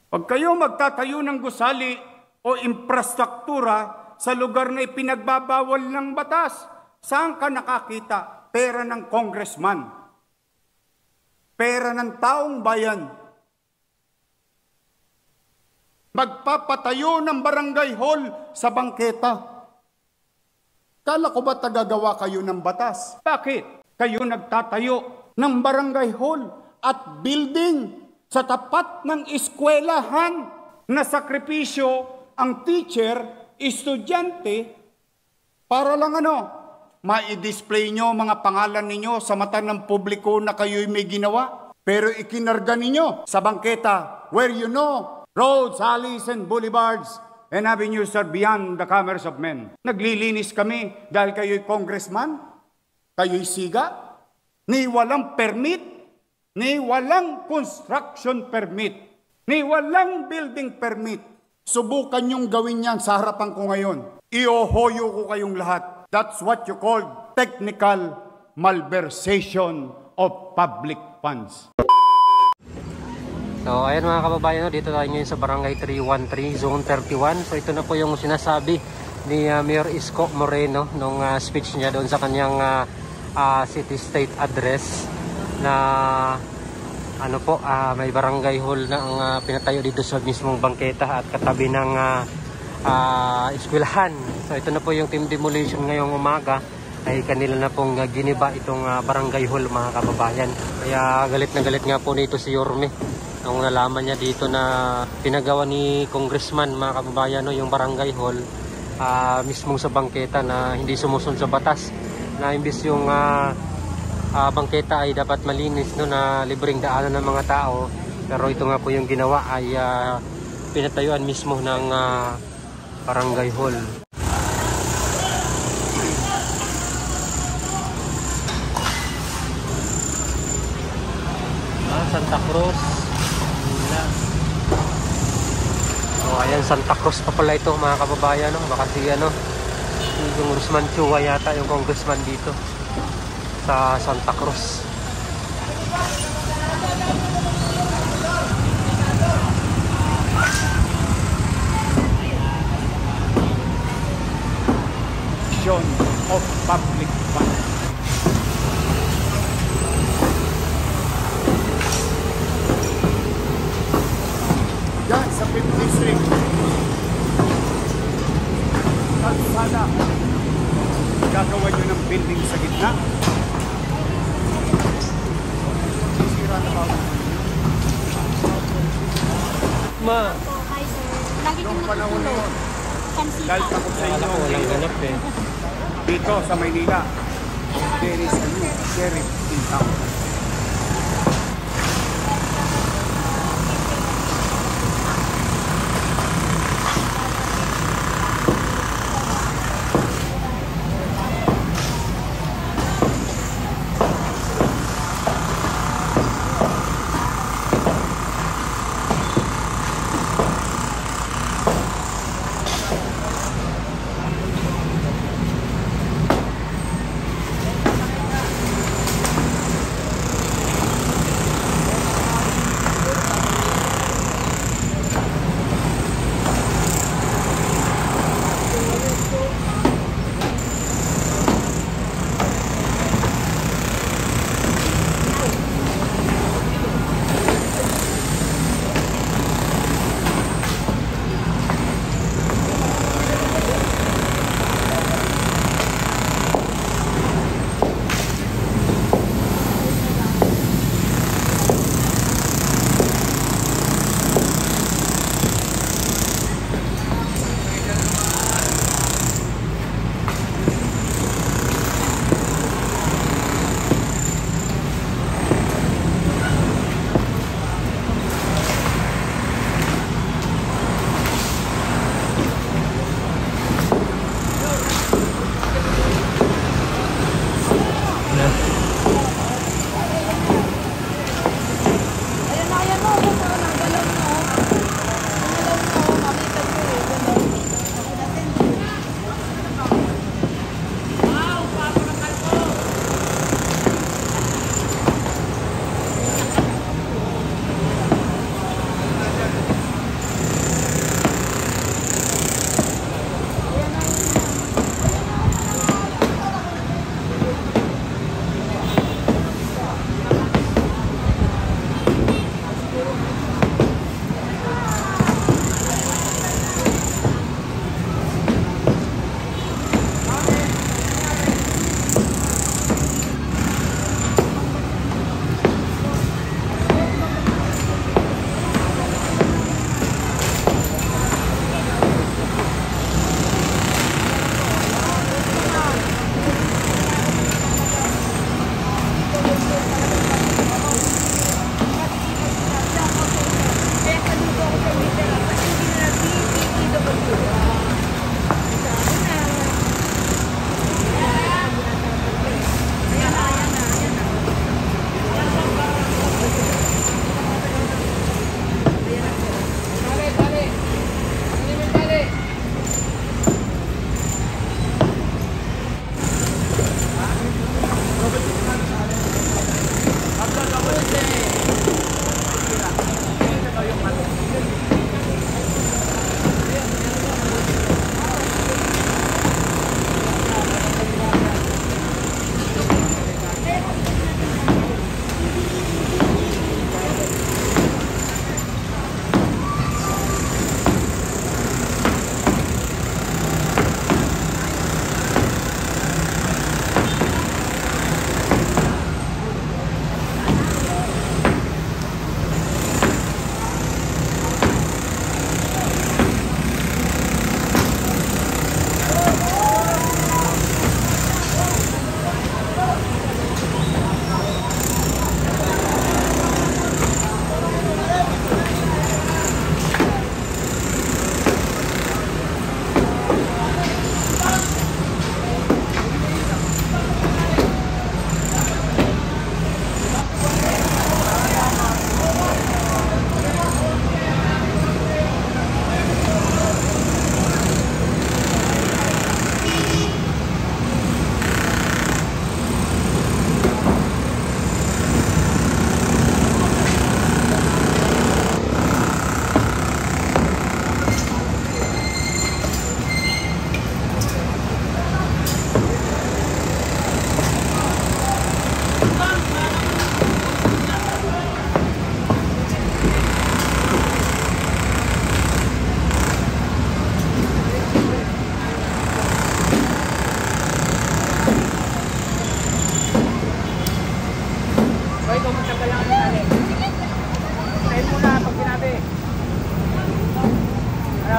Pag kayo magtatayo ng gusali o infrastruktura sa lugar na ipinagbabawal ng batas, saan ka nakakita? Pera ng congressman, pera ng taong bayan. Magpapatayo ng barangay hall sa bangketa. Kala ko ba tagagawa kayo ng batas? Bakit kayo nagtatayo ng barangay hall at building sa tapat ng eskwelahan na sakripisyo ang teacher, estudyante, para lang ma-display nyo mga pangalan ninyo sa mata ng publiko na kayo'y may ginawa. Pero ikinarga ninyo sa bangketa where roads, alleys, and boulevards and avenues are beyond the commerce of men. Naglilinis kami dahil kayo'y congressman, kayo'y siga, ni walang permit, ni walang construction permit, ni walang building permit. Subukan niyong gawin yan sa harapan ko ngayon. Iohoyo ko kayong lahat. That's what you call technical malversation of public funds. So ayan mga kababayan, dito tayo ngayon sa Barangay 313, Zone 31. So ito na po yung sinasabi ni Mayor Isko Moreno nung speech niya doon sa kanyang city state address na may barangay hall na ang pinatayo dito sa mismong bangketa at katabi ng eskwelahan. So ito na po yung team demolition ngayong umaga, ay kanila na pong giniba itong barangay hall mga kababayan. Kaya galit na galit nga po nito si Yorme nung nalaman niya dito na pinagawa ni congressman mga kababayan yung barangay hall mismong sa bangketa na hindi sumusunod sa batas, na imbis yung bangketa ay dapat malinis na libreng daanan ng mga tao, pero ito nga po yung ginawa ay pinatayuan mismo ng barangay hall. Santa Cruz. So ayan, Santa Cruz pa pala ito mga kababayan, baka si yung Congressman Chua yata yung congressman dito sa Santa Cruz. Of public funds. Yan sa 5th District. Kalsada. Gagawa nyo ng building sa gitna. Sisira na ba? Ma. Hi sir. Lagi kong natutulog. Dahil ako sa inyo, walang ganap dito sa Maynila, there is a new sheriff in town.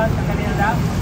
sa kanila lang.